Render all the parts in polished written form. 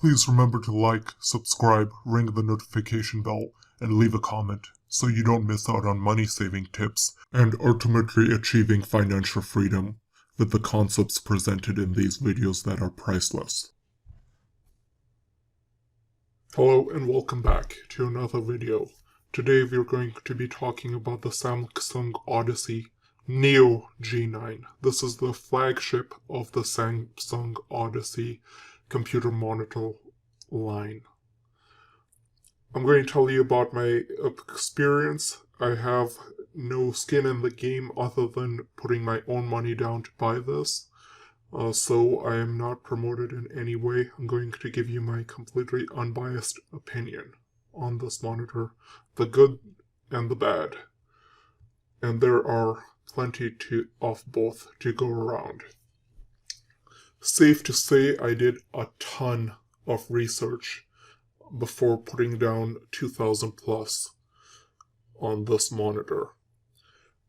Please remember to like, subscribe, ring the notification bell, and leave a comment so you don't miss out on money-saving tips and ultimately achieving financial freedom with the concepts presented in these videos that are priceless. Hello and welcome back to another video. Today we're going to be talking about the Samsung Odyssey Neo G9. This is the flagship of the Samsung Odyssey computer monitor line. I'm going to tell you about my experience. I have no skin in the game other than putting my own money down to buy this. So I am not promoted in any way. I'm going to give you my completely unbiased opinion on this monitor, the good and the bad. And there are plenty of both to go around. Safe to say I did a ton of research before putting down 2,000 plus on this monitor.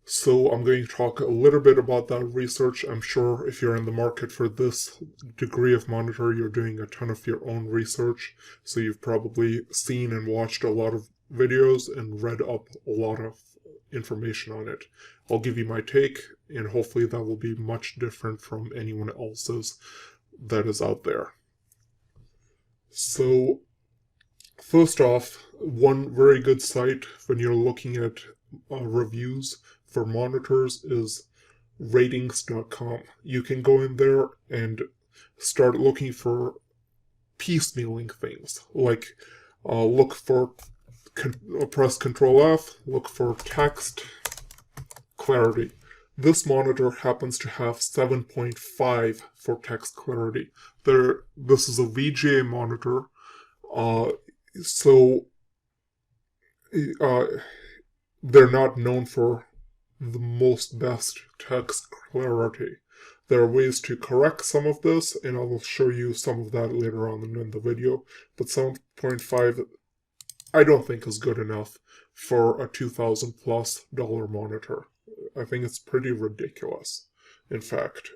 So I'm going to talk a little bit about that research. I'm sure if you're in the market for this degree of monitor, you're doing a ton of your own research. So you've probably seen and watched a lot of videos and read up a lot of information on it. I'll give you my take, and hopefully that will be much different from anyone else's that is out there. So first off, one very good site when you're looking at reviews for monitors is ratings.com. You can go in there and start looking for piecemealing things, like look for, press Control F, look for text clarity. This monitor happens to have 7.5 for text clarity. This is a VGA monitor, so they're not known for the most best text clarity. There are ways to correct some of this, and I will show you some of that later on in the video, but 7.5 I don't think is good enough for a $2,000 plus monitor. I think it's pretty ridiculous. In fact,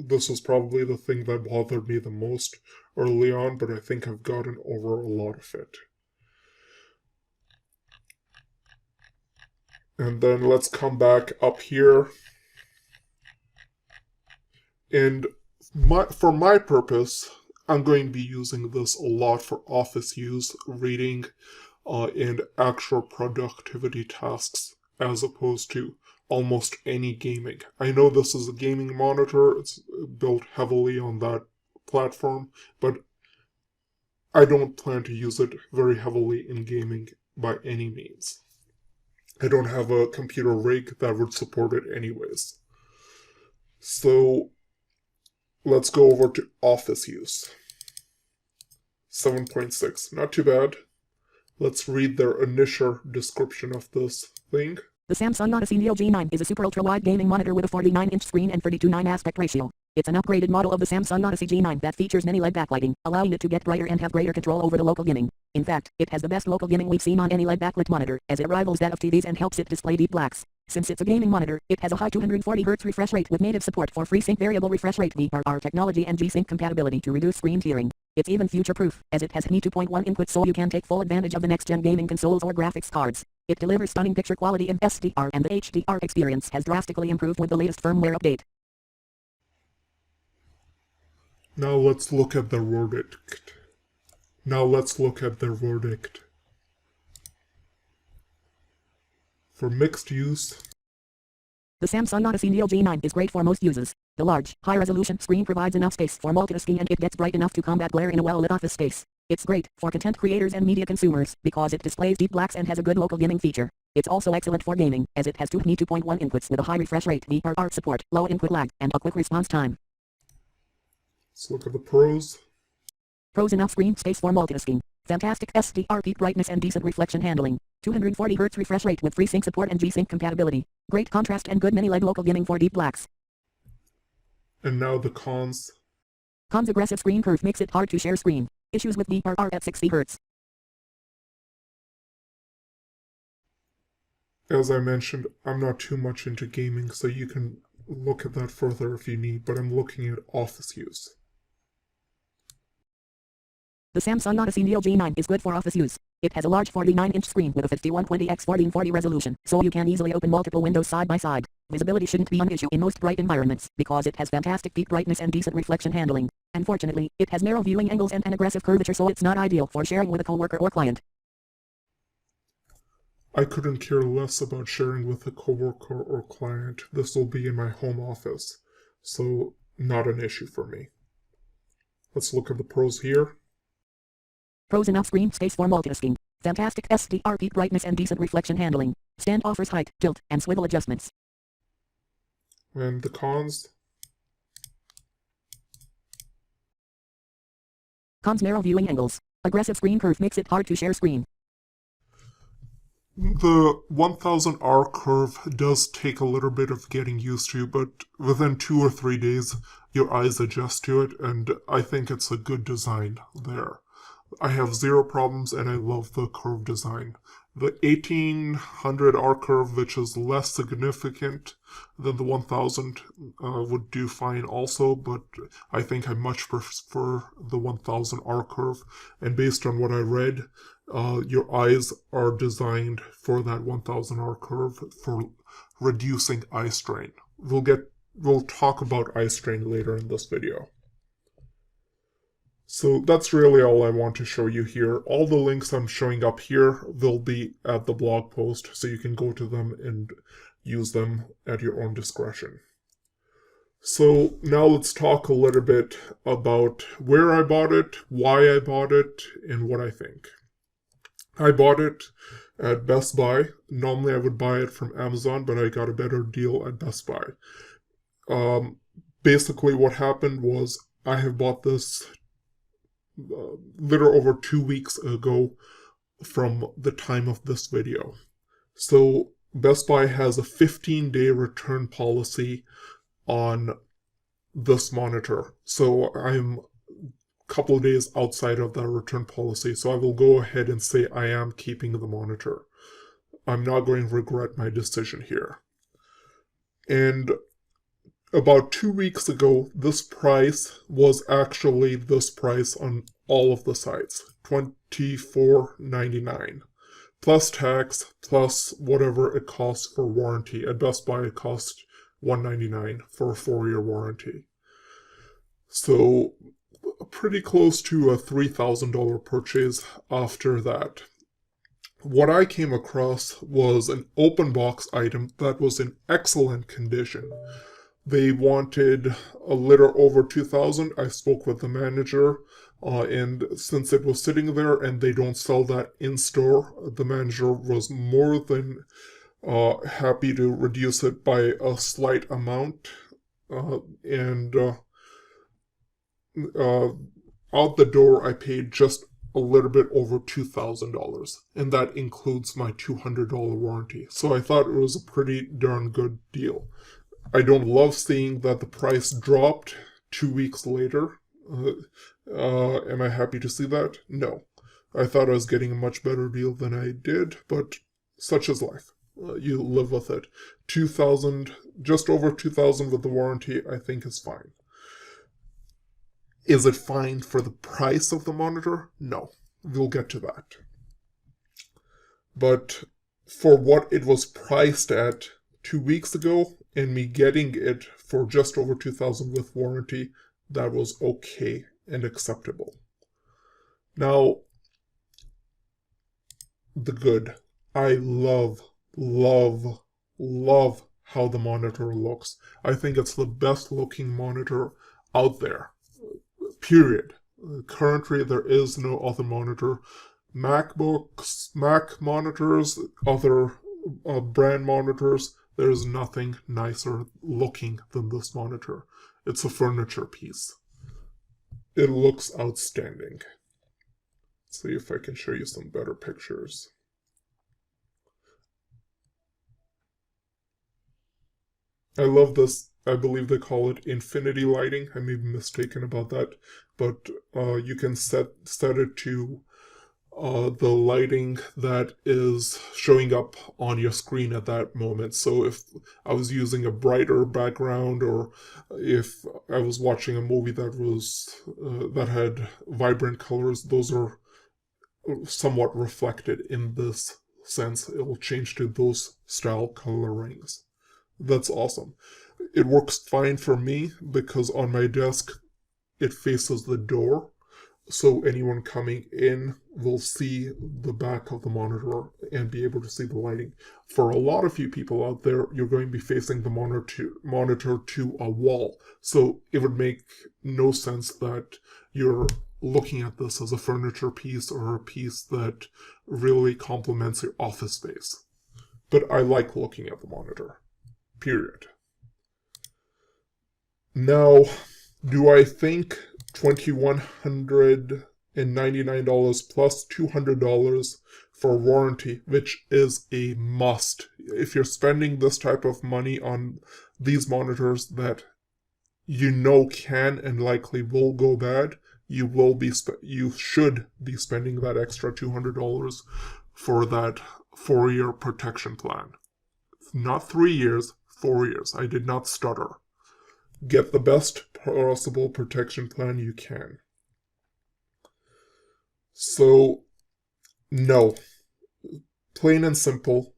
this was probably the thing that bothered me the most early on, but I think I've gotten over a lot of it. And then let's come back up here. And for my purpose, I'm going to be using this a lot for office use, reading, and actual productivity tasks, as opposed to almost any gaming. I know this is a gaming monitor, it's built heavily on that platform, but I don't plan to use it very heavily in gaming by any means. I don't have a computer rig that would support it anyways. So let's go over to office use. 7.6, not too bad. Let's read their initial description of this thing. The Samsung Odyssey Neo G9 is a super ultra-wide gaming monitor with a 49-inch screen and 32:9 aspect ratio. It's an upgraded model of the Samsung Odyssey G9 that features many LED backlighting, allowing it to get brighter and have greater control over the local dimming. In fact, it has the best local dimming we've seen on any LED backlit monitor, as it rivals that of TVs and helps it display deep blacks. Since it's a gaming monitor, it has a high 240 Hz refresh rate with native support for FreeSync variable refresh rate VRR technology and G-Sync compatibility to reduce screen tearing. It's even future-proof, as it has HDMI 2.1 input, so you can take full advantage of the next-gen gaming consoles or graphics cards. It delivers stunning picture quality in SDR, and the HDR experience has drastically improved with the latest firmware update. Now let's look at their verdict. For mixed use, the Samsung Odyssey Neo G9 is great for most users. The large, high-resolution screen provides enough space for multitasking, and it gets bright enough to combat glare in a well-lit office space. It's great for content creators and media consumers because it displays deep blacks and has a good local dimming feature. It's also excellent for gaming, as it has two HDMI 2.1 inputs with a high refresh rate, VRR support, low input lag, and a quick response time. Let's look at the pros. Pros: enough screen space for multitasking. Fantastic SDR peak brightness and decent reflection handling. 240 Hz refresh rate with FreeSync support and G-Sync compatibility. Great contrast and good mini LED local dimming for deep blacks. And now the cons. Cons: aggressive screen curve makes it hard to share screen. Issues with VRR at 60 Hz. As I mentioned, I'm not too much into gaming, so you can look at that further if you need, but I'm looking at office use. The Samsung Odyssey Neo G9 is good for office use. It has a large 49-inch screen with a 5120x1440 resolution, so you can easily open multiple windows side by side. Visibility shouldn't be an issue in most bright environments, because it has fantastic peak brightness and decent reflection handling. Unfortunately, it has narrow viewing angles and an aggressive curvature, so it's not ideal for sharing with a coworker or client. I couldn't care less about sharing with a coworker or client. This will be in my home office, so not an issue for me. Let's look at the pros here. Pros: enough screen space for multitasking. Fantastic SDR peak brightness and decent reflection handling. Stand offers height, tilt, and swivel adjustments. And the cons? Cons: narrow viewing angles. Aggressive screen curve makes it hard to share screen. The 1000R curve does take a little bit of getting used to, but within 2 or 3 days, your eyes adjust to it, and I think it's a good design there. I have zero problems, and I love the curve design. The 1800R curve, which is less significant than the 1000, would do fine also, but I think I much prefer the 1000R curve, and based on what I read, your eyes are designed for that 1000R curve for reducing eye strain. We'll talk about eye strain later in this video. So that's really all I want to show you here. All the links I'm showing up here will be at the blog post, so you can go to them and use them at your own discretion. So now let's talk a little bit about where I bought it, why I bought it, and what I think. I bought it at Best Buy. Normally I would buy it from Amazon, but I got a better deal at Best Buy. Basically what happened was I have bought this little over 2 weeks ago from the time of this video. So Best Buy has a 15-day return policy on this monitor. So I'm a couple of days outside of that return policy. So I will go ahead and say I am keeping the monitor. I'm not going to regret my decision here. And about 2 weeks ago, this price was actually this price on all of the sites, $24.99, plus tax, plus whatever it costs for warranty. At Best Buy, it cost $199 for a 4-year warranty. So pretty close to a $3,000 purchase after that. What I came across was an open box item that was in excellent condition. They wanted a little over $2,000. I spoke with the manager, and since it was sitting there and they don't sell that in store, the manager was more than happy to reduce it by a slight amount. Out the door, I paid just a little bit over $2,000, and that includes my $200 warranty. So I thought it was a pretty darn good deal. I don't love seeing that the price dropped 2 weeks later. Am I happy to see that? No. I thought I was getting a much better deal than I did, but such is life. You live with it. $2,000, just over $2,000 with the warranty, I think is fine. Is it fine for the price of the monitor? No. We'll get to that. But for what it was priced at 2 weeks ago, and me getting it for just over $2,000 with warranty, that was okay and acceptable. Now, the good. I love how the monitor looks. I think it's the best looking monitor out there. Period. Currently, there is no other monitor. MacBooks, Mac monitors, other brand monitors, there's nothing nicer looking than this monitor. It's a furniture piece. It looks outstanding. Let's see if I can show you some better pictures. I love this. I believe they call it infinity lighting. I may be mistaken about that, but you can set it to the lighting that is showing up on your screen at that moment. So if I was using a brighter background, or if I was watching a movie that had vibrant colors, those are somewhat reflected in this sense. It will change to those style colorings. That's awesome. It works fine for me because on my desk it faces the door, so anyone coming in will see the back of the monitor and be able to see the lighting. For a lot of you people out there, you're going to be facing the monitor to a wall, so it would make no sense that you're looking at this as a furniture piece or a piece that really complements your office space. But I like looking at the monitor, period. Now, do I think $2,199 plus $200 for warranty, which is a must? If you're spending this type of money on these monitors that you know can and likely will go bad, you should be spending that extra $200 for that 4-year protection plan. Not 3 years, 4 years. I did not stutter. Get the best possible protection plan you can. So, no. Plain and simple.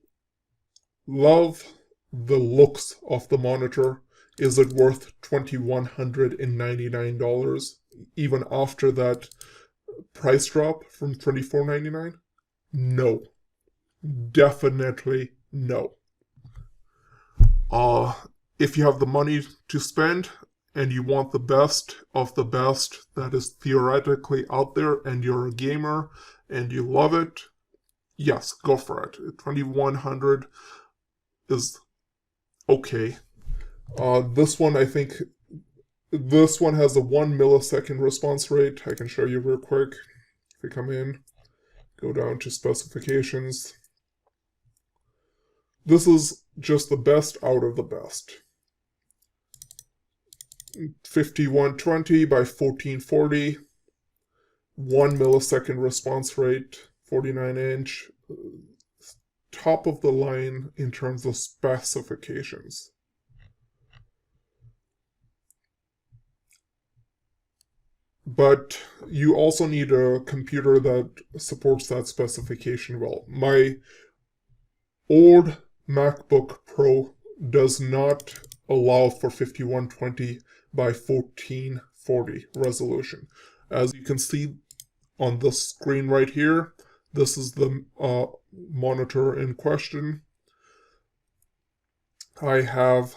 Love the looks of the monitor. Is it worth $2,199 even after that price drop from $2,499? No. Definitely no. If you have the money to spend and you want the best of the best that is theoretically out there, and you're a gamer and you love it, yes, go for it. 2100 is okay. This one has a 1 millisecond response rate. I can show you real quick. If we come in, go down to specifications. This is just the best out of the best. 5120 by 1440, 1 millisecond response rate, 49-inch, top of the line in terms of specifications. But you also need a computer that supports that specification well. My old MacBook Pro does not allow for 5120 by 1440 resolution. As you can see on this screen right here, this is the monitor in question. I have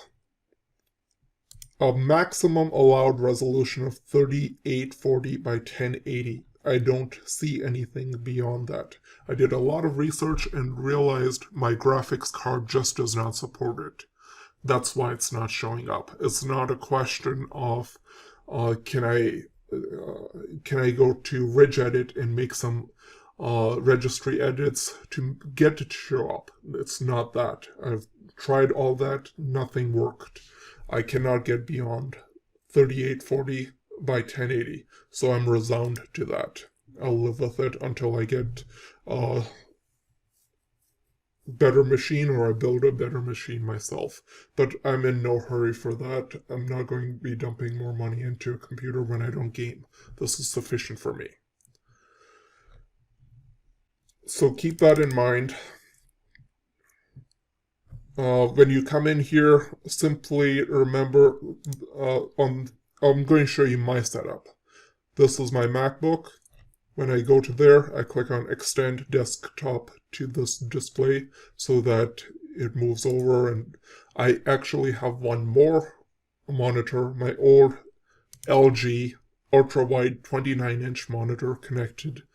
a maximum allowed resolution of 3840 by 1080. I don't see anything beyond that. I did a lot of research and realized my graphics card just does not support it. That's why it's not showing up. It's not a question of can I go to Regedit and make some registry edits to get it to show up. It's not that. I've tried all that, nothing worked. I cannot get beyond 3840 by 1080, so I'm resigned to that. I'll live with it until I get a better machine, or I build a better machine myself. But I'm in no hurry for that. I'm not going to be dumping more money into a computer when I don't game. This is sufficient for me. So keep that in mind. When you come in here, simply remember, I'm going to show you my setup. This is my MacBook. When I go to there, I click on Extend Desktop to this display so that it moves over, and I actually have one more monitor, my old LG ultra-wide 29-inch monitor connected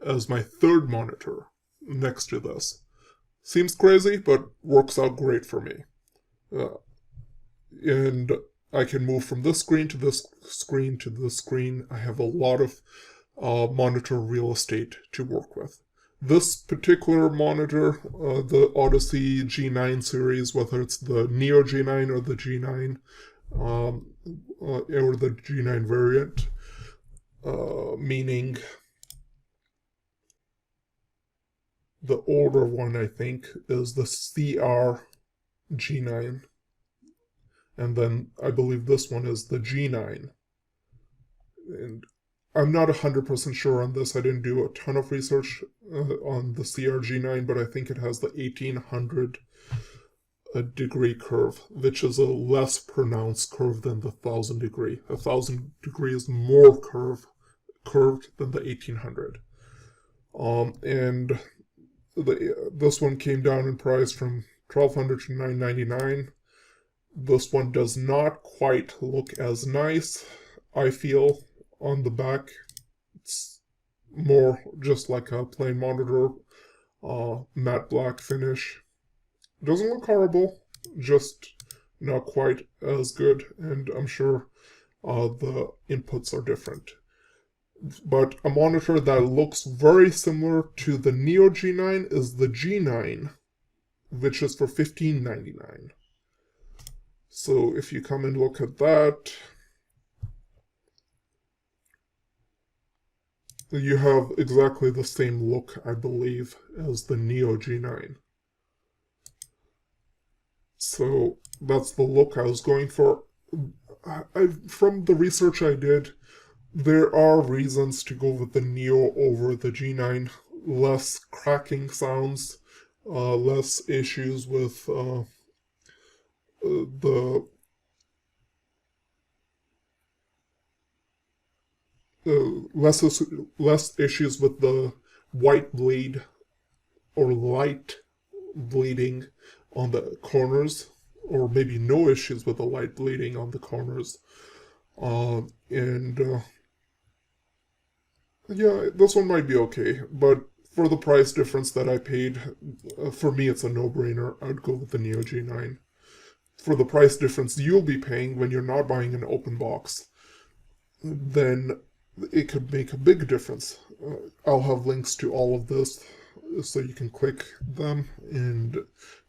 as my third monitor next to this. Seems crazy, but works out great for me. And I can move from this screen to this screen to this screen. I have a lot of monitor real estate to work with. This particular monitor, the Odyssey G9 series, whether it's the Neo G9 or the G9, or the G9 variant, meaning The older one, I think, is the CR G9. And then I believe this one is the G9. And I'm not 100% sure on this. I didn't do a ton of research on the CRG9, but I think it has the 1800 degree curve, which is a less pronounced curve than the 1000 degree. 1000 degree is more curved than the 1800. And this one came down in price from 1200 to 999. This one does not quite look as nice, I feel, on the back. It's more just like a plain monitor, matte black finish. Doesn't look horrible, just not quite as good, and I'm sure the inputs are different. But a monitor that looks very similar to the Neo G9 is the G9, which is for $1599. So if you come and look at that, you have exactly the same look, I believe, as the Neo G9. So that's the look I was going for. From the research I did, there are reasons to go with the Neo over the G9. Less cracking sounds, less issues with the less issues with the white bleed or light bleeding on the corners, or maybe no issues with the light bleeding on the corners. Yeah, this one might be okay, but for the price difference that I paid, for me it's a no-brainer. I'd go with the Neo G9. For the price difference you'll be paying when you're not buying an open box, then it could make a big difference. I'll have links to all of this so you can click them and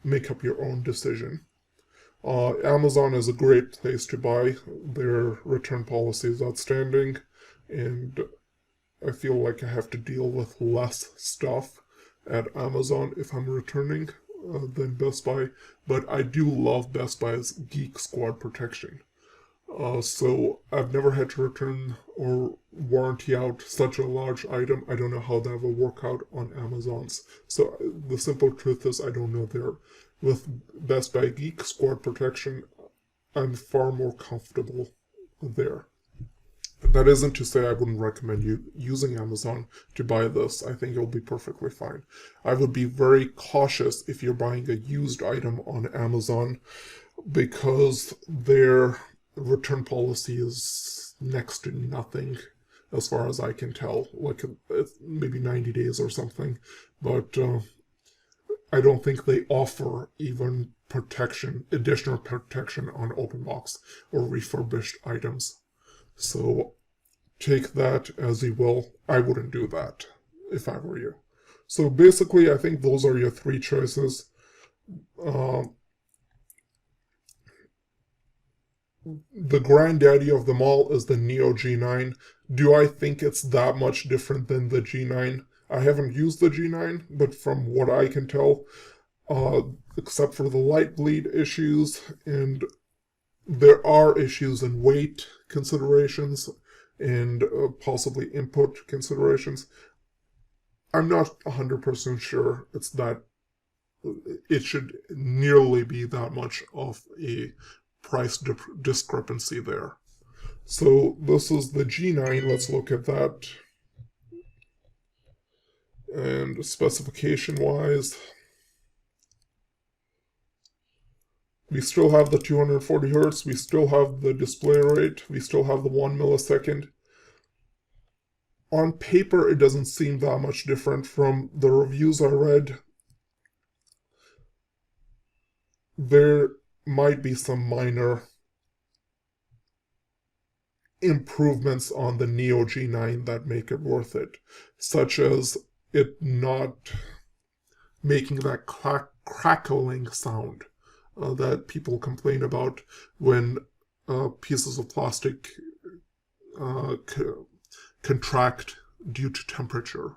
make up your own decision. Amazon is a great place to buy. Their return policy is outstanding, and I feel like I have to deal with less stuff at Amazon if I'm returning than Best Buy, but I do love Best Buy's Geek Squad protection. So I've never had to return or warranty out such a large item. I don't know how that will work out on Amazon's. So the simple truth is I don't know there. With Best Buy Geek Squad protection, I'm far more comfortable there. That isn't to say I wouldn't recommend you using Amazon to buy this. I think it'll be perfectly fine. I would be very cautious if you're buying a used item on Amazon, because their return policy is next to nothing as far as I can tell. Like maybe 90 days or something. But I don't think they offer even additional protection on open box or refurbished items. So take that as you will. I wouldn't do that if I were you. So basically, I think those are your three choices. The granddaddy of them all is the Neo G9. Do I think it's that much different than the G9? I haven't used the G9, but from what I can tell, except for the light bleed issues, and there are issues in weight considerations and possibly input considerations, I'm not 100% sure it should nearly be that much of a price discrepancy there. So this is the G9. Let's look at that. And specification-wise, we still have the 240 Hertz, we still have the display rate, we still have the 1 millisecond. On paper, it doesn't seem that much different from the reviews I read. There might be some minor improvements on the Neo G9 that make it worth it, such as it not making that crackling sound that people complain about when pieces of plastic contract due to temperature.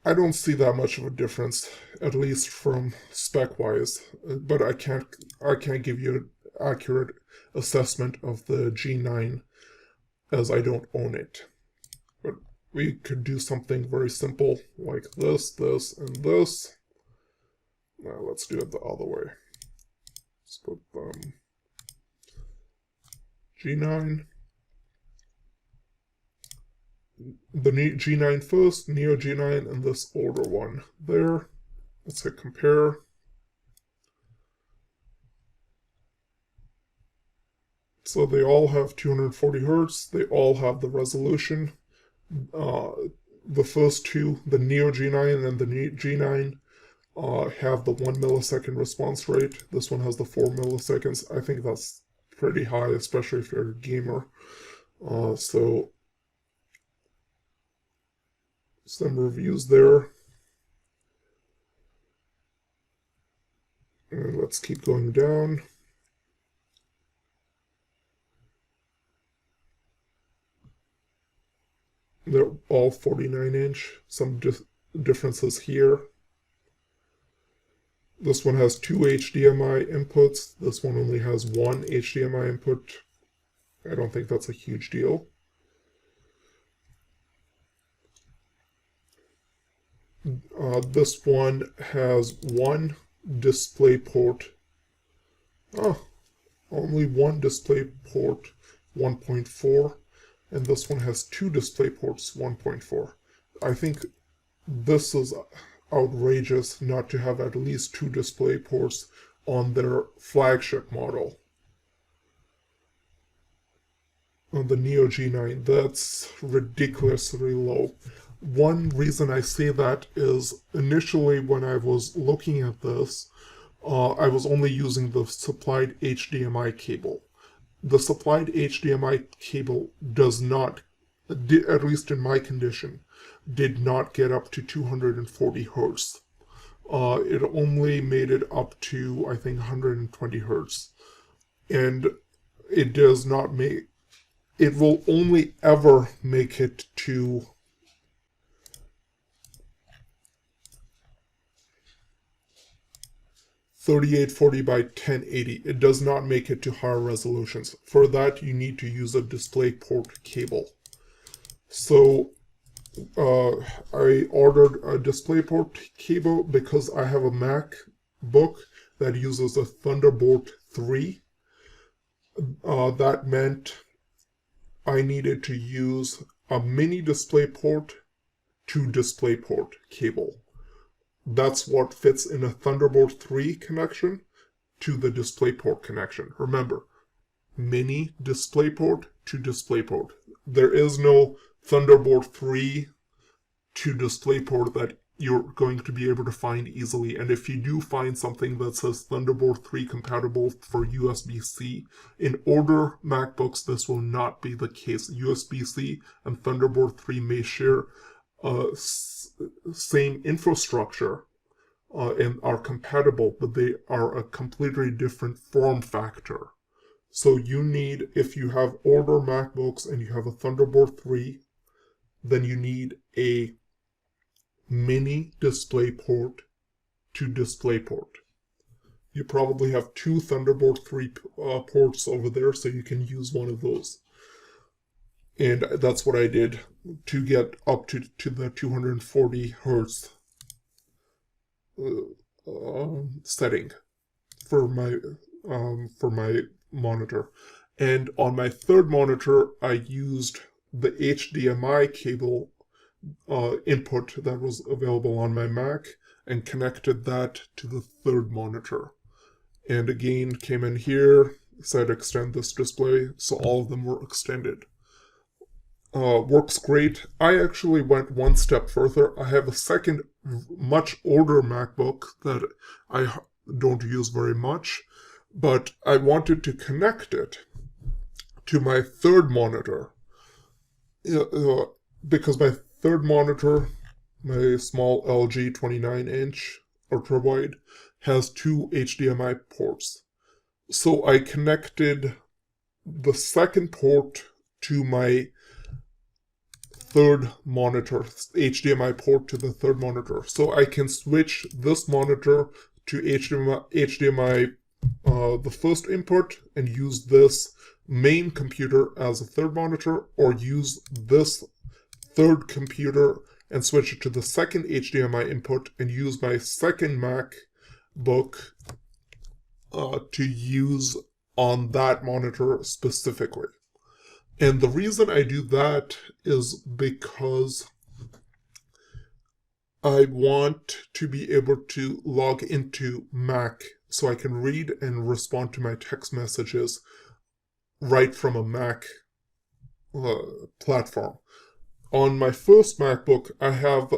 I don't see that much of a difference, at least from spec-wise, but I can't give you an accurate assessment of the G9 as I don't own it. But we could do something very simple like this, and this. Now let's do it the other way. Let's put G9. The G9 first, Neo G9, and this older one there. Let's hit compare. So they all have 240 Hertz. They all have the resolution. The first two, the Neo G9 and the G9, have the 1 millisecond response rate. This one has the 4 milliseconds. I think that's pretty high, especially if you're a gamer. So some reviews there. And let's keep going down. They're all 49-inch. Some differences here. This one has 2 HDMI inputs. This one only has 1 HDMI input. I don't think that's a huge deal. This one has 1 display port. Only 1 display port, 1.4. And this one has 2 display ports, 1.4. I think this is outrageous not to have at least 2 display ports on their flagship model. On the Neo G9, that's ridiculously low. One reason I say that is initially when I was looking at this, I was only using the supplied HDMI cable. The supplied HDMI cable does not, at least in my condition, did not get up to 240 Hertz. It only made it up to, I think, 120 Hertz. And it does not make, it will only ever make it to 3840 by 1080. It does not make it to higher resolutions. For that, you need to use a DisplayPort cable. So I ordered a DisplayPort cable because I have a MacBook that uses a Thunderbolt 3. That meant I needed to use a mini DisplayPort to DisplayPort cable. That's what fits in a Thunderbolt 3 connection to the DisplayPort connection. Remember, mini DisplayPort to DisplayPort. There is no Thunderbolt 3 to DisplayPort that you're going to be able to find easily. And if you do find something that says Thunderbolt 3 compatible for USB-C, in older MacBooks, this will not be the case. USB-C and Thunderbolt 3 may share same infrastructure and are compatible, but they are a completely different form factor. So you need, if you have older MacBooks and you have a Thunderbolt 3, then you need a mini DisplayPort to DisplayPort. You probably have 2 Thunderbolt 3 ports over there, so you can use one of those. And that's what I did to get up to the 240 Hertz setting for my monitor. And on my third monitor, I used the HDMI cable input that was available on my Mac and connected that to the third monitor. And again, came in here, said extend this display, so all of them were extended. Works great. I actually went one step further. I have a second, much older MacBook that I don't use very much, but I wanted to connect it to my third monitor. Because my third monitor, my small LG 29-inch ultra-wide, has 2 HDMI ports. So I connected the second port to my third monitor, HDMI port to the third monitor. So I can switch this monitor to HDMI the first input and use this main computer as a third monitor, or use this third computer and switch it to the second HDMI input and use my second MacBook to use on that monitor specifically. And the reason I do that is because I want to be able to log into Mac so I can read and respond to my text messages right from a Mac platform. On my first MacBook, I have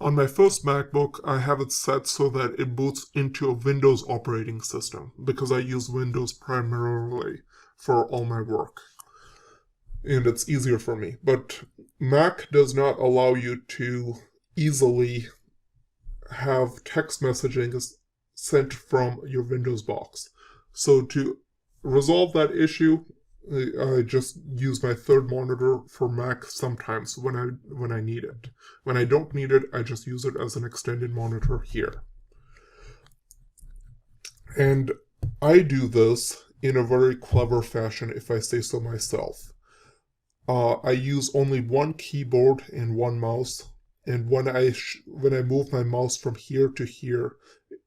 On my first MacBook, I have it set so that it boots into a Windows operating system because I use Windows primarily for all my work. And it's easier for me. But Mac does not allow you to easily have text messaging sent from your Windows box. So to resolve that issue, I just use my third monitor for Mac sometimes when I need it. When I don't need it, I just use it as an extended monitor here. And I do this in a very clever fashion, if I say so myself. I use only one keyboard and one mouse, and when I move my mouse from here to here,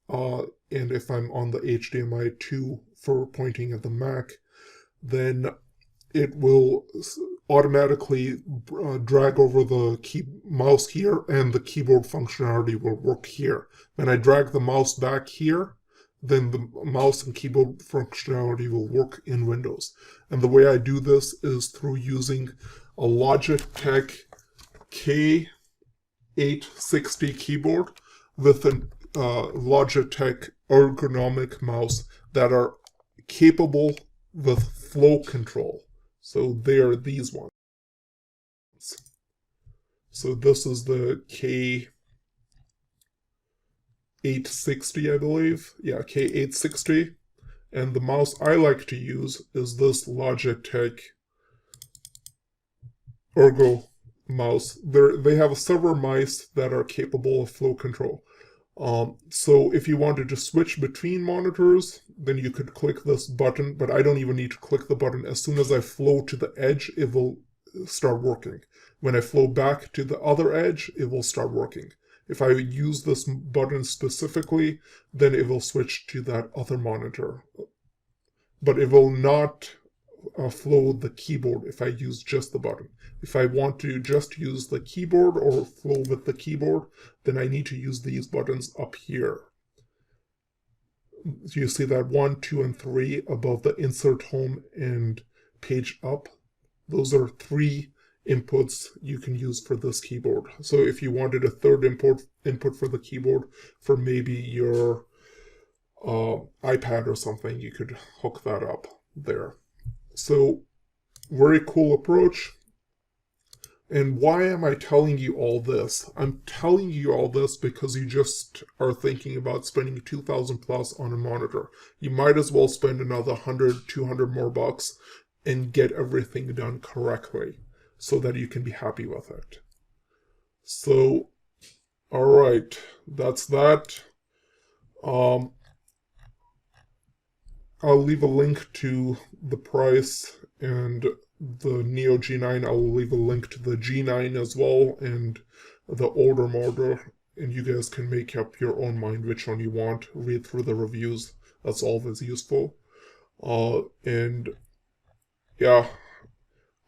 and if I'm on the HDMI 2 for pointing at the Mac, then it will automatically drag over the mouse here, and the keyboard functionality will work here. When I drag the mouse back here, then the mouse and keyboard functionality will work in Windows. And the way I do this is through using a Logitech K860 keyboard with a Logitech ergonomic mouse that are capable with flow control. So they are these ones. So this is the K860, I believe. Yeah, K860. And the mouse I like to use is this Logitech Ergo mouse. They have several mice that are capable of flow control. So if you wanted to switch between monitors, then you could click this button, but I don't even need to click the button. As soon as I flow to the edge, it will start working. When I flow back to the other edge, it will start working. If I use this button specifically, then it will switch to that other monitor. But it will not flow the keyboard if I use just the button. If I want to just use the keyboard or flow with the keyboard, then I need to use these buttons up here. You see that 1, 2, and 3 above the insert home and page up? Those are 3 inputs you can use for this keyboard. So if you wanted a third input for the keyboard for maybe your iPad or something, you could hook that up there. So very cool approach. And why am I telling you all this? I'm telling you all this because you just are thinking about spending $2,000 plus on a monitor. You might as well spend another 100, 200 more bucks and get everything done correctly so that you can be happy with it. So, all right, that's that. I'll leave a link to the price and the Neo G9. I will leave a link to the G9 as well and the older model, and you guys can make up your own mind which one you want. Read through the reviews. That's always useful. And yeah,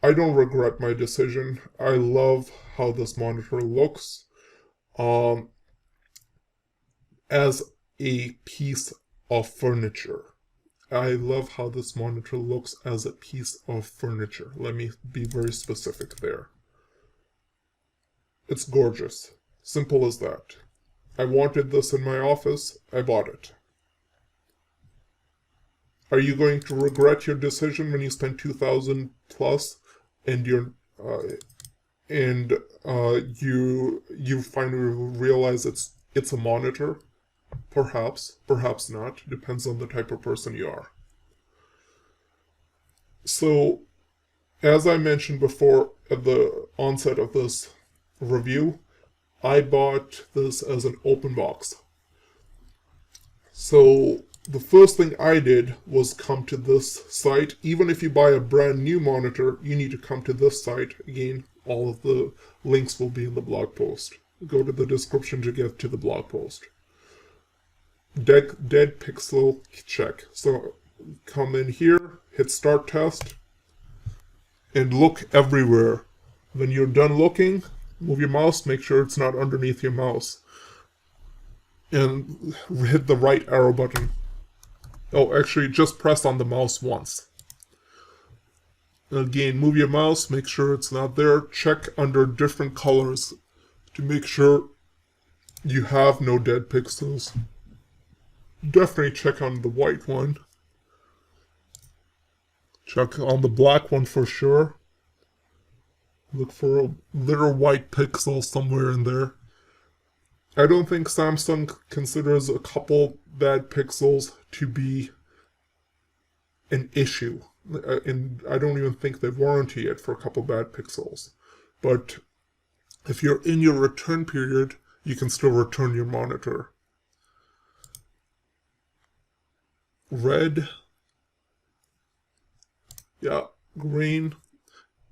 I don't regret my decision. I love how this monitor looks. As a piece of furniture. I love how this monitor looks as a piece of furniture. Let me be very specific there. It's gorgeous. Simple as that. I wanted this in my office. I bought it. Are you going to regret your decision when you spend 2,000 plus and you finally realize it's a monitor? Perhaps, perhaps not. Depends on the type of person you are. So, as I mentioned before at the onset of this review, I bought this as an open box. So the first thing I did was come to this site. Even if you buy a brand new monitor, you need to come to this site. Again, all of the links will be in the blog post. Go to the description to get to the blog post. Dead pixel check. So come in here, hit start test, and look everywhere. When you're done looking, move your mouse, make sure it's not underneath your mouse. And hit the right arrow button. Oh, actually, just press on the mouse once. Again, move your mouse, make sure it's not there. Check under different colors to make sure you have no dead pixels. Definitely check on the white one. Check on the black one for sure. Look for a little white pixel somewhere in there. I don't think Samsung considers a couple bad pixels to be an issue. And I don't even think they warranty it for a couple bad pixels. But if you're in your return period, you can still return your monitor. Red. Yeah, green.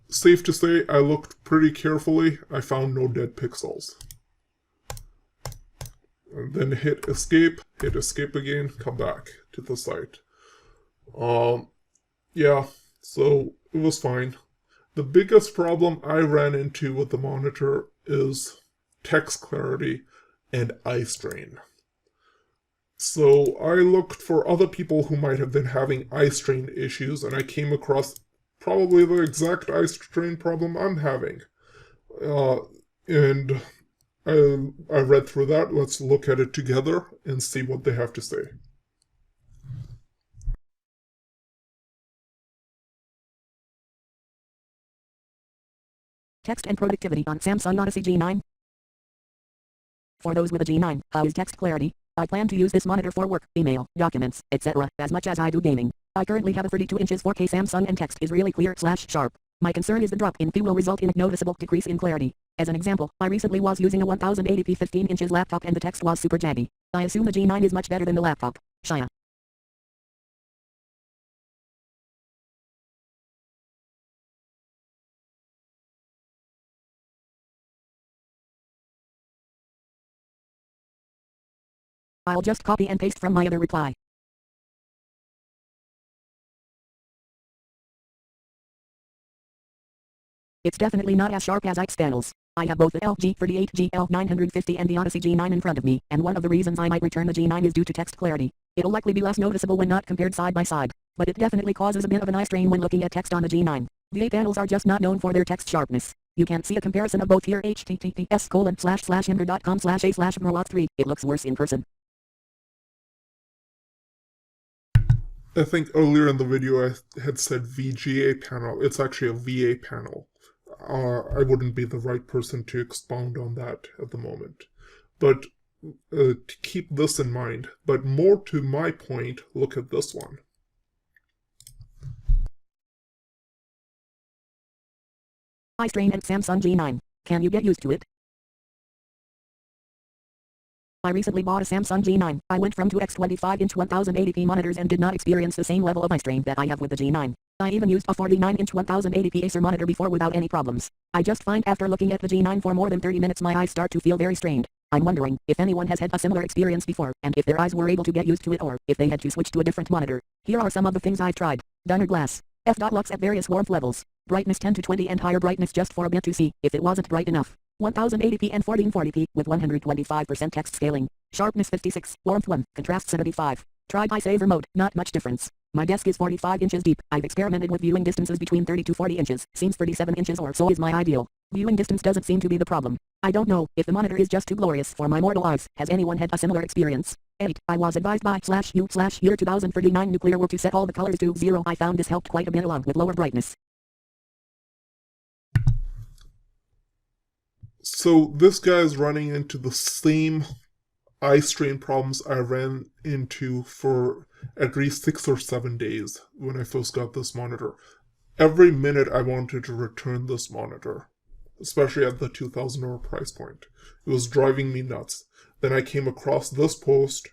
Safe to say, I looked pretty carefully. I found no dead pixels. And then hit escape again, come back to the site. Yeah, so it was fine. The biggest problem I ran into with the monitor is text clarity and eye strain. So I looked for other people who might have been having eye strain issues, and I came across probably the exact eye strain problem I'm having. And I read through that. Let's look at it together and see what they have to say. Text and productivity on Samsung Odyssey G9. For those with a G9, how is text clarity? I plan to use this monitor for work, email, documents, etc. as much as I do gaming. I currently have a 32 inches 4K Samsung and text is really clear/sharp. My concern is the drop in Q will result in a noticeable decrease in clarity. As an example, I recently was using a 1080p 15 inches laptop and the text was super jaggy. I assume the G9 is much better than the laptop. Shia. I'll just copy and paste from my other reply. It's definitely not as sharp as externals. I have both the LG 38G L950 and the Odyssey G9 in front of me, and one of the reasons I might return the G9 is due to text clarity. It'll likely be less noticeable when not compared side by side, but it definitely causes a bit of an eye strain when looking at text on the G9. The A panels are just not known for their text sharpness. You can't see a comparison of both here. https://hinder.com/a/growauth3. It looks worse in person. I think earlier in the video I had said VGA panel. It's actually a VA panel. I wouldn't be the right person to expound on that at the moment. But to keep this in mind. But more to my point, look at this one. Eye strain and Samsung G9. Can you get used to it? I recently bought a Samsung G9. I went from 2x 25-inch 1080p monitors and did not experience the same level of eye strain that I have with the G9. I even used a 49-inch 1080p Acer monitor before without any problems. I just find after looking at the G9 for more than 30 minutes my eyes start to feel very strained. I'm wondering if anyone has had a similar experience before, and if their eyes were able to get used to it or if they had to switch to a different monitor. Here are some of the things I've tried. Dunner glass. F.lux at various warmth levels. Brightness 10 to 20 and higher brightness just for a bit to see if it wasn't bright enough. 1080p and 1440p with 125% text scaling. Sharpness 56, warmth 1, contrast 75. Tried high saver mode, not much difference. My desk is 45 inches deep. I've experimented with viewing distances between 30 to 40 inches. Seems 37 inches or so is my ideal. Viewing distance doesn't seem to be the problem. I don't know if the monitor is just too glorious for my mortal eyes. Has anyone had a similar experience? 8. I was advised by /u/year 2039 nuclear war to set all the colors to 0. I found this helped quite a bit along with lower brightness. So this guy is running into the same eye strain problems I ran into for at least 6 or 7 days when I first got this monitor. Every minute I wanted to return this monitor, especially at the $2,000 price point. It was driving me nuts. Then I came across this post,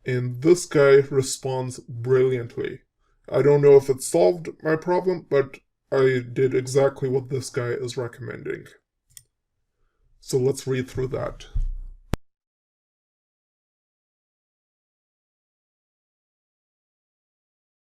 and this guy responds brilliantly. I don't know if it solved my problem, but I did exactly what this guy is recommending. So let's read through that.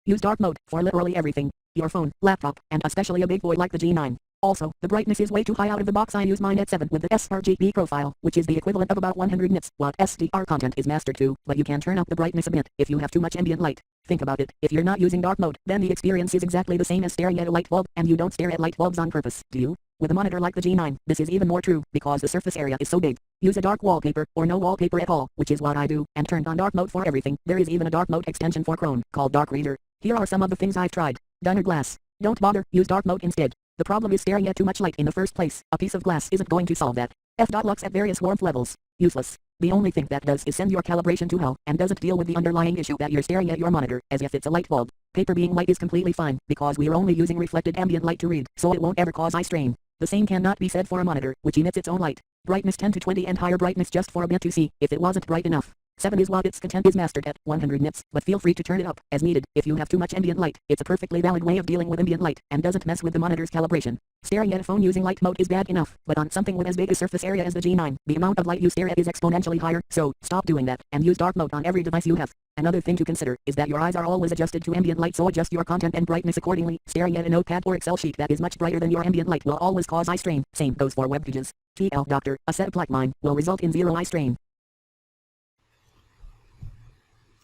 Use dark mode for literally everything. Your phone, laptop, and especially a big boy like the G9. Also, the brightness is way too high out of the box. I use mine at 7 with the sRGB profile, which is the equivalent of about 100 nits. What SDR content is mastered to, but you can turn up the brightness a bit if you have too much ambient light. Think about it, if you're not using dark mode, then the experience is exactly the same as staring at a light bulb, and you don't stare at light bulbs on purpose, do you? With a monitor like the G9, this is even more true, because the surface area is so big. Use a dark wallpaper, or no wallpaper at all, which is what I do, and turn on dark mode for everything. There is even a dark mode extension for Chrome, called Dark Reader. Here are some of the things I've tried. Done or glass. Don't bother, use dark mode instead. The problem is staring at too much light in the first place. A piece of glass isn't going to solve that. F.lux at various warmth levels. Useless. The only thing that does is send your calibration to hell, and doesn't deal with the underlying issue that you're staring at your monitor, as if it's a light bulb. Paper being white is completely fine, because we're only using reflected ambient light to read, so it won't ever cause eye strain. The same cannot be said for a monitor, which emits its own light. Brightness 10 to 20 and higher brightness just for a bit to see if it wasn't bright enough. 7 is what its content is mastered at 100 nits, but feel free to turn it up as needed if you have too much ambient light. It's a perfectly valid way of dealing with ambient light, and doesn't mess with the monitor's calibration. Staring at a phone using light mode is bad enough, but on something with as big a surface area as the G9, the amount of light you stare at is exponentially higher, so stop doing that, and use dark mode on every device you have. Another thing to consider is that your eyes are always adjusted to ambient light, so adjust your content and brightness accordingly. Staring at a notepad or Excel sheet that is much brighter than your ambient light will always cause eye strain. Same goes for web pages. TL Doctor, a setup like mine will result in 0 eye strain.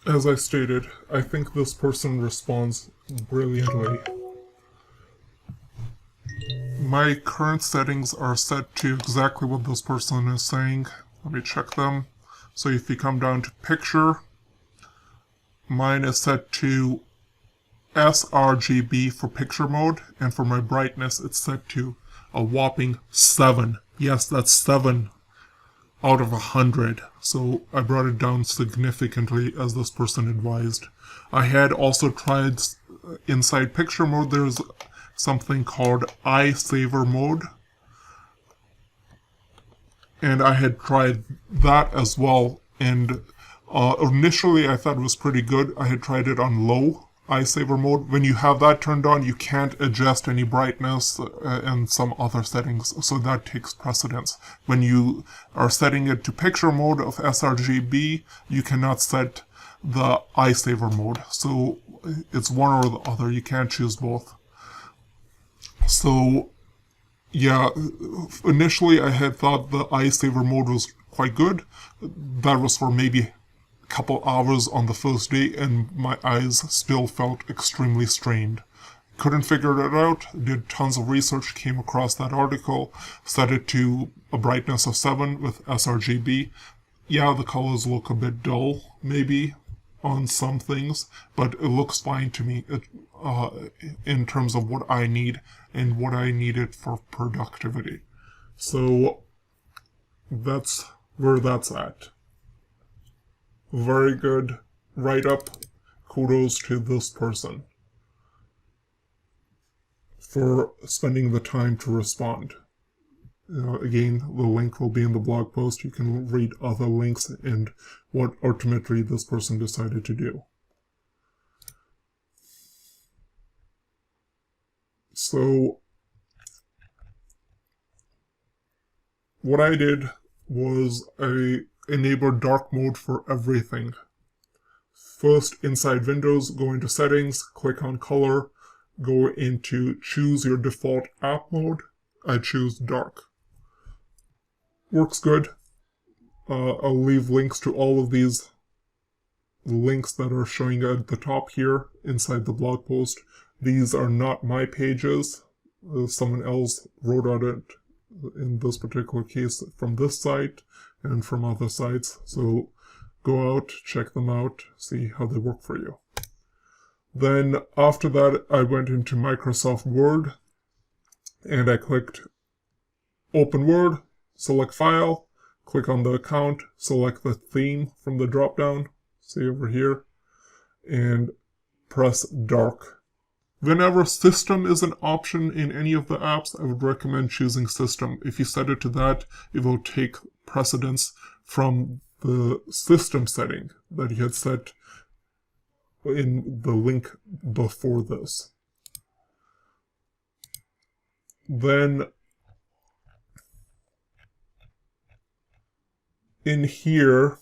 As I stated, I think this person responds brilliantly. My current settings are set to exactly what this person is saying. Let me check them. So if you come down to picture, mine is set to sRGB for picture mode, and for my brightness it's set to a whopping 7. Yes, that's 7 out of 100, so I brought it down significantly as this person advised. I had also tried inside picture mode. There's something called eye saver mode, and I had tried that as well, and initially I thought it was pretty good. I had tried it on low eye saver mode. When you have that turned on, you can't adjust any brightness and some other settings, so that takes precedence. When you are setting it to picture mode of sRGB, you cannot set the eye saver mode, so it's one or the other. You can't choose both. So yeah, initially I had thought the eye saver mode was quite good. That was for maybe couple hours on the first day, and my eyes still felt extremely strained. Couldn't figure it out, did tons of research, came across that article, set it to a brightness of 7 with sRGB. Yeah, the colors look a bit dull, maybe, on some things, but it looks fine to me in terms of what I need and what I needed for productivity. So that's where that's at. Very good write-up. Kudos to this person for spending the time to respond. Again, the link will be in the blog post. You can read other links and what ultimately this person decided to do. So what I did was I enabled dark mode for everything. First, inside Windows, go into settings, click on color, go into choose your default app mode. I choose dark. Works good. I'll leave links to all of these links that are showing at the top here inside the blog post. These are not my pages. Someone else wrote on it in this particular case from this site and from other sites. So go out, check them out, see how they work for you. Then after that, I went into Microsoft Word and I clicked Open Word, select File, click on the account, select the theme from the drop-down, see over here, and press Dark. Whenever System is an option in any of the apps, I would recommend choosing System. If you set it to that, it will take precedence from the system setting that you had set in the link before this. Then in here,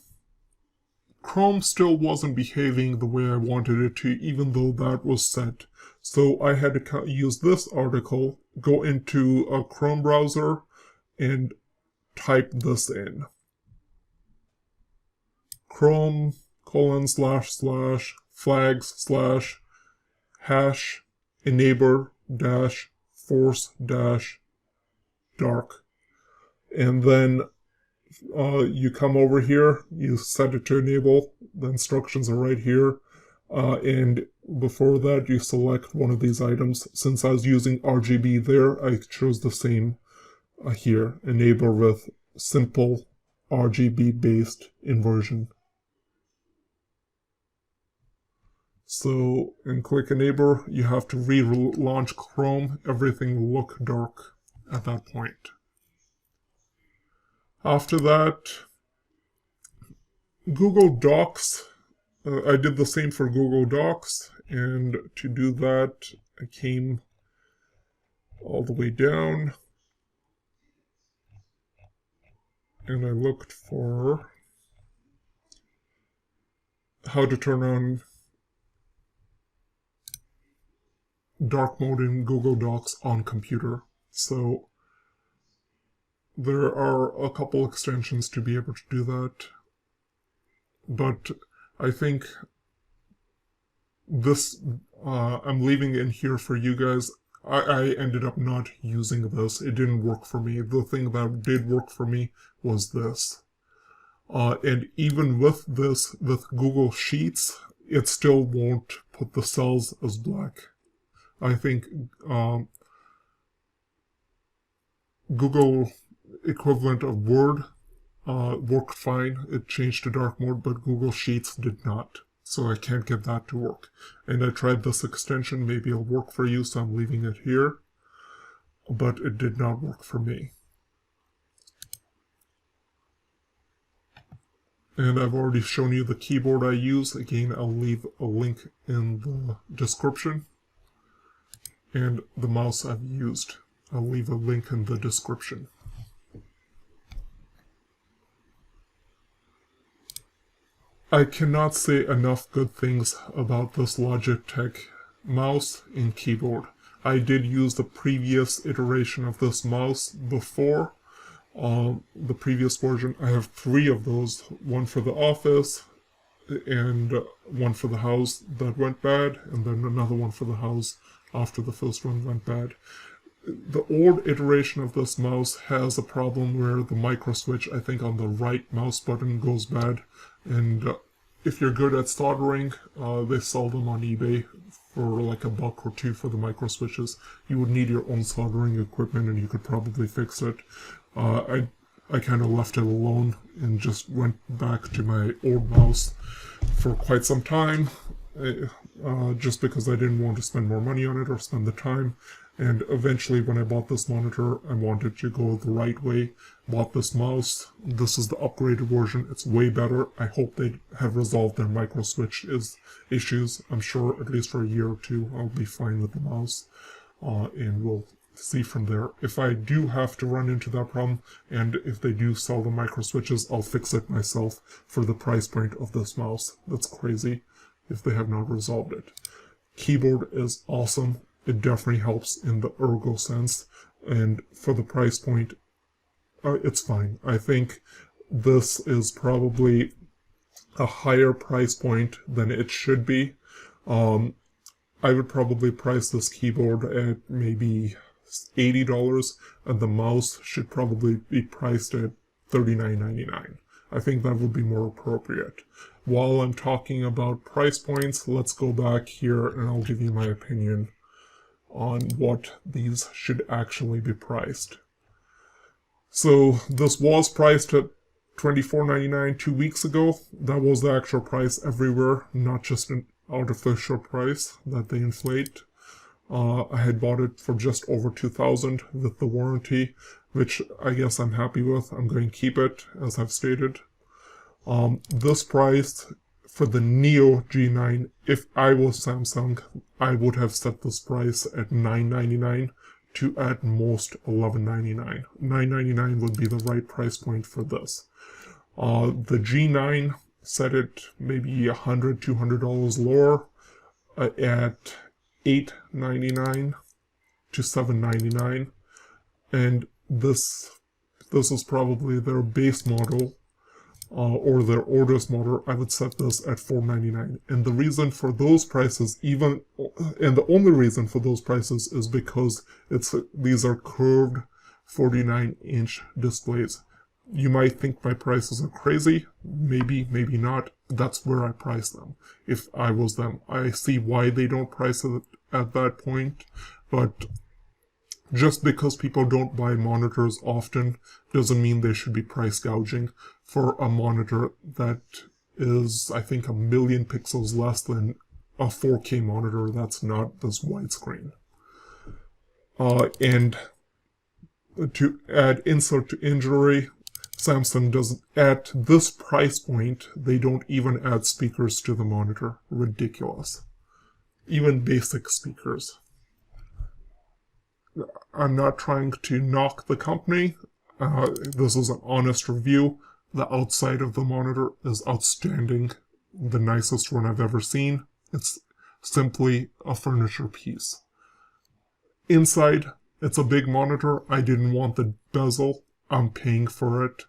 Chrome still wasn't behaving the way I wanted it to, even though that was set. So I had to use this article, go into a Chrome browser, and type this in. Chrome : // hash enable force dark. And then you come over here, you set it to enable, the instructions are right here. And before that, you select one of these items. Since I was using RGB there, I chose the same here, enable with simple RGB-based inversion. So, and click enable, you have to relaunch Chrome. Everything will look dark at that point. After that, Google Docs. I did the same for Google Docs, and to do that, I came all the way down, and I looked for how to turn on dark mode in Google Docs on computer. So there are a couple extensions to be able to do that, but I think this, I'm leaving in here for you guys. I ended up not using this. It didn't work for me. The thing that did work for me was this. And even with this, with Google Sheets, it still won't put the cells as black. I think Google equivalent of Word worked fine. It changed to dark mode, but Google Sheets did not. So I can't get that to work. And I tried this extension. Maybe it'll work for you, so I'm leaving it here. But it did not work for me. And I've already shown you the keyboard I use. Again, I'll leave a link in the description. And the mouse I've used, I'll leave a link in the description. I cannot say enough good things about this Logitech mouse and keyboard. I did use the previous iteration of this mouse before. The previous version, I have 3 of those. One for the office, and one for the house that went bad, and then another one for the house after the first one went bad. The old iteration of this mouse has a problem where the micro switch, I think, on the right mouse button goes bad. And if you're good at soldering, they sell them on eBay for like $1 or $2 for the micro switches. You would need your own soldering equipment, and you could probably fix it. I kind of left it alone and just went back to my old mouse for quite some time, just because I didn't want to spend more money on it or spend the time. And eventually, when I bought this monitor, I wanted to go the right way. Bought this mouse. This is the upgraded version. It's way better. I hope they have resolved their micro switch issues. I'm sure at least for a year or 2, I'll be fine with the mouse. And we'll see from there. If I do have to run into that problem, and if they do sell the micro switches, I'll fix it myself for the price point of this mouse. That's crazy if they have not resolved it. Keyboard is awesome. it definitely helps in the ergo sense. And for the price point, it's fine. I think this is probably a higher price point than it should be. I would probably price this keyboard at maybe $80, and the mouse should probably be priced at $39.99. I think that would be more appropriate. While I'm talking about price points, let's go back here and I'll give you my opinion on what these should actually be priced. So this was priced at $24.99 2 weeks ago. That was the actual price everywhere, not just an artificial price that they inflate. I had bought it for just over $2,000 with the warranty, which I guess I'm happy with. I'm going to keep it, as I've stated. This price for the Neo G9, if I was Samsung, I would have set this price at $9.99 to at most $11.99. $9.99 would be the right price point for this. The G9 set it maybe $100, $200 lower at $8.99 to $7.99, and this is probably their base model or their oldest model. I would set this at $4.99, and the reason for those prices, and the only reason for those prices, is because these are curved 49-inch displays. You might think my prices are crazy. Maybe, maybe not. That's where I price them. If I was them, I see why they don't price it at that point. But just because people don't buy monitors often doesn't mean they should be price gouging for a monitor that is, I think, 1,000,000 pixels less than a 4K monitor that's not this widescreen. And to add insult to injury, Samsung doesn't, at this price point, they don't even add speakers to the monitor. Ridiculous. Even basic speakers. I'm not trying to knock the company. This is an honest review. The outside of the monitor is outstanding. The nicest one I've ever seen. It's simply a furniture piece. Inside, it's a big monitor. I didn't want the bezel. I'm paying for it.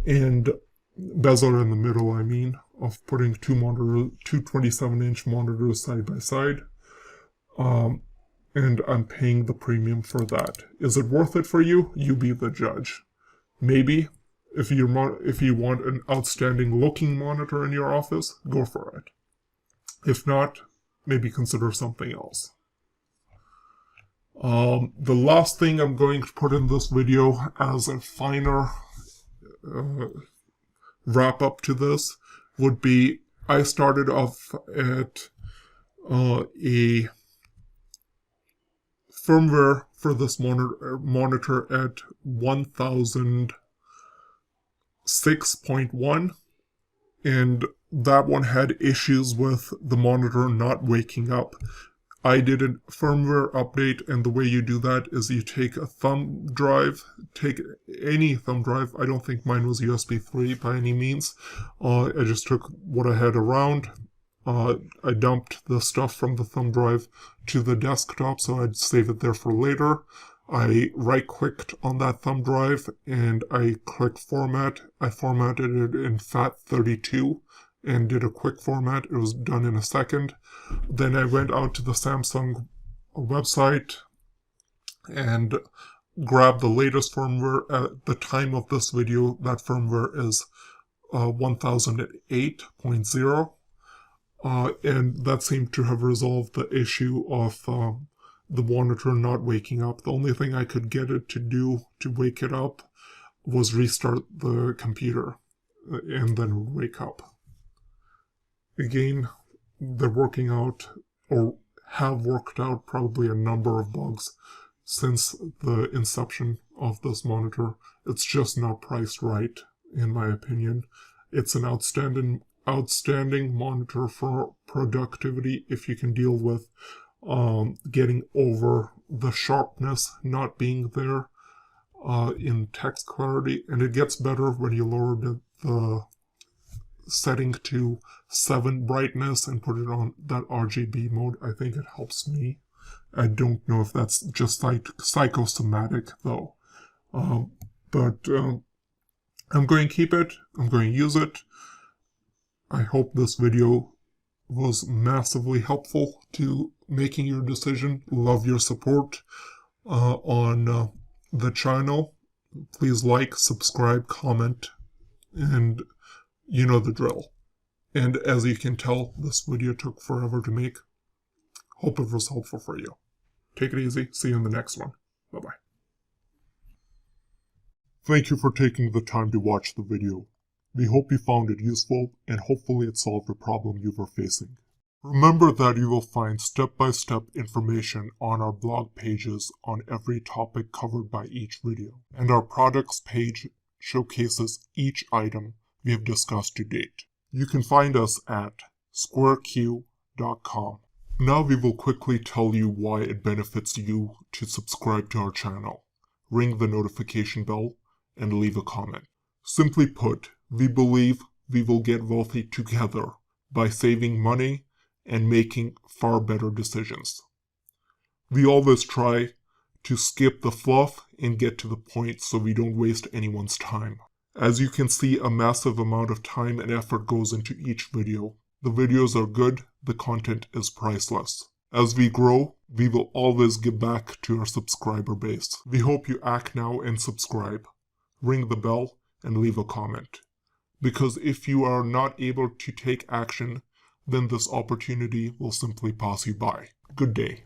And bezel in the middle, I mean, of putting two 27-inch monitors side by side. And I'm paying the premium for that. Is it worth it for you? You be the judge. Maybe. If you want an outstanding looking monitor in your office, go for it. If not, maybe consider something else. The last thing I'm going to put in this video as a finer wrap up to this would be, I started off at a firmware for this monitor at 1006.1, and that one had issues with the monitor not waking up. I did a firmware update, and the way you do that is you take a thumb drive, take any thumb drive. I don't think mine was USB 3 by any means. I just took what I had around. I dumped the stuff from the thumb drive to the desktop so I'd save it there for later. I right-clicked on that thumb drive and I clicked format. I formatted it in FAT32 and did a quick format. It was done in a second. Then I went out to the Samsung website and grabbed the latest firmware. At the time of this video, that firmware is 1008.0. And that seemed to have resolved the issue of the monitor not waking up. The only thing I could get it to do to wake it up was restart the computer and then wake up. Again, they're working out, or have worked out, probably a number of bugs since the inception of this monitor. It's just not priced right, in my opinion. It's an outstanding monitor for productivity if you can deal with getting over the sharpness not being there in text clarity, and it gets better when you lower the setting to 7 brightness and put it on that RGB mode. I think it helps me I don't know if that's just psychosomatic, though. But I'm going to keep it. I'm going to use it. I hope this video was massively helpful to making your decision. Love your support on the channel. Please like, subscribe, comment, and you know the drill. And as you can tell, this video took forever to make. Hope it was helpful for you. Take it easy. See you in the next one. Bye-bye. Thank you for taking the time to watch the video. We hope you found it useful and hopefully it solved a problem you were facing. Remember that you will find step-by-step information on our blog pages on every topic covered by each video, and our products page showcases each item we have discussed to date. You can find us at squareq.com. Now we will quickly tell you why it benefits you to subscribe to our channel, ring the notification bell, and leave a comment. Simply put, we believe we will get wealthy together by saving money and making far better decisions. We always try to skip the fluff and get to the point so we don't waste anyone's time. As you can see, a massive amount of time and effort goes into each video. The videos are good, the content is priceless. As we grow, we will always give back to our subscriber base. We hope you act now and subscribe, ring the bell, and leave a comment. Because if you are not able to take action, then this opportunity will simply pass you by. Good day.